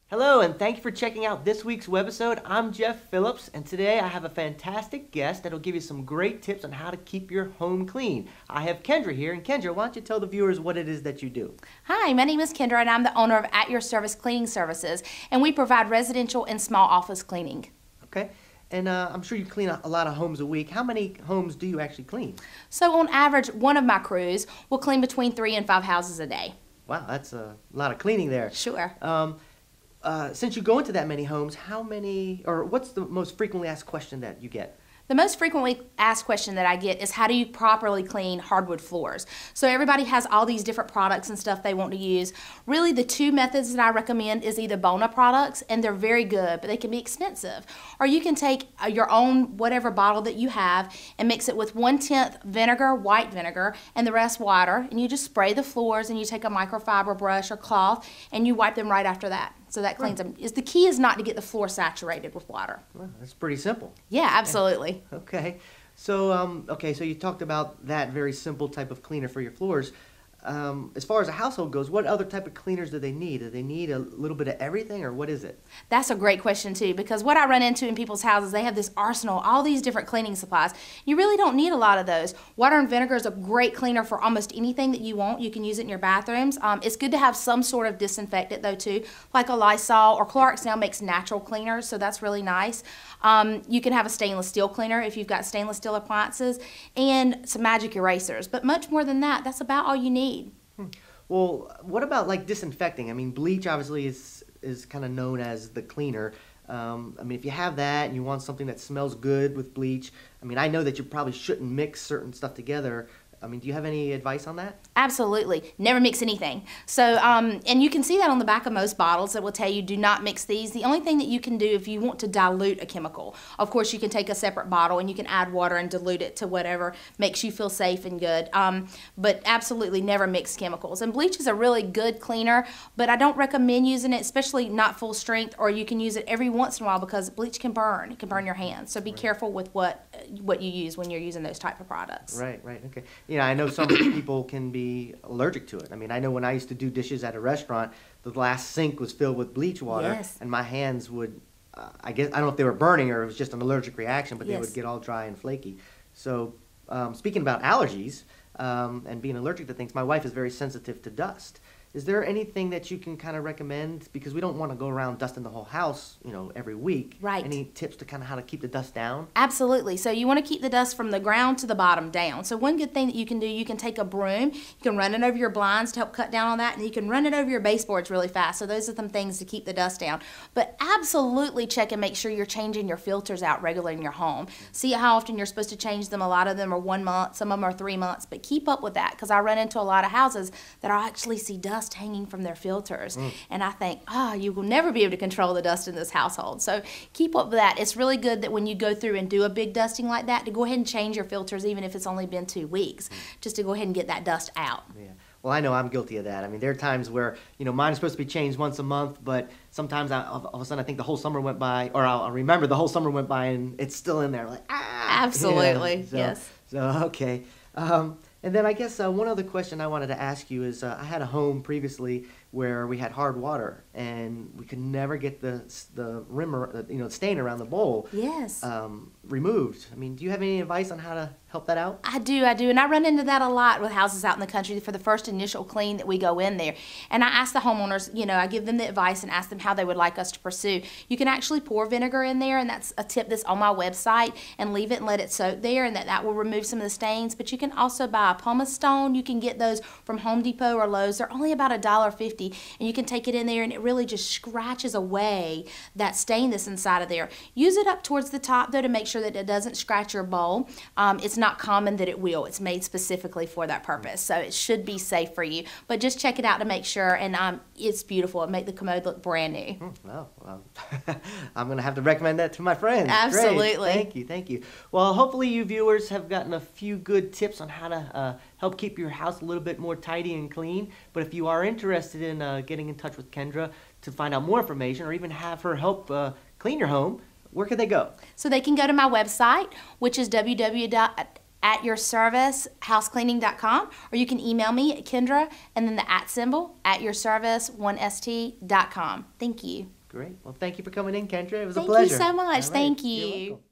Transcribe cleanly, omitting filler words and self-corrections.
Hello, and thank you for checking out this week's Webisode. I'm Jeff Phillips, and today I have a fantastic guest that'll give you some great tips on how to keep your home clean. I have Kendra here, and Kendra, why don't you tell the viewers what it is that you do? Hi, my name is Kendra, and I'm the owner of At Your Service Cleaning Services, and we provide residential and small office cleaning. Okay, and I'm sure you clean a lot of homes a week. How many homes do you actually clean? So on average, one of my crews will clean between 3 and 5 houses a day. Wow, that's a lot of cleaning there. Sure. Since you go into that many homes, what's the most frequently asked question that you get? The most frequently asked question that I get is how do you properly clean hardwood floors? So everybody has all these different products and stuff they want to use. Really the two methods that I recommend is either Bona products, and they're very good, but they can be expensive. Or you can take your own whatever bottle that you have and mix it with 1/10 vinegar, white vinegar, and the rest water, and you just spray the floors, and you take a microfiber brush or cloth and you wipe them right after that. So that cleans them. The key is not to get the floor saturated with water. Well, that's pretty simple. Yeah, absolutely. Okay. So, so you talked about that very simple type of cleaner for your floors. As far as a household goes, what other type of cleaners do they need? Do they need a little bit of everything, or what is it? That's a great question too, because what I run into in people's houses, they have this arsenal, all these different cleaning supplies. You really don't need a lot of those. Water and vinegar is a great cleaner for almost anything that you want. You can use it in your bathrooms. It's good to have some sort of disinfectant though too, like a Lysol, or Clorox now makes natural cleaners, so that's really nice. You can have a stainless steel cleaner if you've got stainless steel appliances, and some magic erasers. But much more than that, that's about all you need. Well, what about like disinfecting? I mean, bleach obviously is kind of known as the cleaner. I mean, if you have that and you want something that smells good with bleach, I mean, I know that you probably shouldn't mix certain stuff together. I mean, do you have any advice on that? Absolutely. Never mix anything. So, and you can see that on the back of most bottles that will tell you do not mix these. The only thing that you can do if you want to dilute a chemical, of course you can take a separate bottle and you can add water and dilute it to whatever makes you feel safe and good. But absolutely never mix chemicals. And bleach is a really good cleaner, but I don't recommend using it, especially not full strength, or you can use it every once in a while because bleach can burn. It can burn your hands. So be careful with what you use when you're using those type of products. Right, okay. You know, I know some people can be allergic to it. I mean, I know when I used to do dishes at a restaurant, the last sink was filled with bleach water, yes, and my hands would, I don't know if they were burning or it was just an allergic reaction, but yes, they would get all dry and flaky. So, speaking about allergies and being allergic to things, my wife is very sensitive to dust. Is there anything that you can kind of recommend? Because we don't want to go around dusting the whole house, you know, every week. Right. Any tips to kind of how to keep the dust down? Absolutely. So you want to keep the dust from the ground to the bottom down. So one good thing that you can do, you can take a broom, you can run it over your blinds to help cut down on that, and you can run it over your baseboards really fast. So those are some things to keep the dust down. But absolutely check and make sure you're changing your filters out regularly in your home. See how often you're supposed to change them. A lot of them are 1 month, some of them are 3 months, but keep up with that, because I run into a lot of houses that I actually see dust hanging from their filters, and I think, you will never be able to control the dust in this household. So keep up with that. It's really good that when you go through and do a big dusting like that, to go ahead and change your filters, even if it's only been 2 weeks, just to go ahead and get that dust out. Yeah. Well, I know I'm guilty of that. I mean, there are times where, you know, mine is supposed to be changed once a month, but sometimes all of a sudden I think the whole summer went by, or I'll remember the whole summer went by and it's still in there. Like, Absolutely, yeah. yes. So, okay. And then I guess one other question I wanted to ask you is, I had a home previously where we had hard water and we could never get the rim, stain around the bowl, yes, removed. I mean, do you have any advice on how to help that out? I do, and I run into that a lot with houses out in the country for the first initial clean that we go in there. And I ask the homeowners, you know, I give them the advice and ask them how they would like us to pursue. You can actually pour vinegar in there, and that's a tip that's on my website, and leave it and let it soak there, and that will remove some of the stains. But you can also buy a pumice stone. You can get those from Home Depot or Lowe's. They're only about $1.50, and you can take it in there and it really just scratches away that stain that's inside of there. Use it up towards the top though to make sure that it doesn't scratch your bowl. It's not common that it will. It's made specifically for that purpose, so it should be safe for you. But just check it out to make sure, and it's beautiful. It makes the commode look brand new. Well, I'm going to have to recommend that to my friends. Absolutely. Great. Thank you. Well, hopefully you viewers have gotten a few good tips on how to help keep your house a little bit more tidy and clean. But if you are interested in getting in touch with Kendra to find out more information, or even have her help clean your home, where could they go? So they can go to my website, which is www.atyourservicehouseCleaning.com, or you can email me at Kendra and then the @ symbol @yourservice1st.com. Thank you. Great. Well, thank you for coming in, Kendra. It was a Thank pleasure. you so much. All right. Thank You're you. welcome.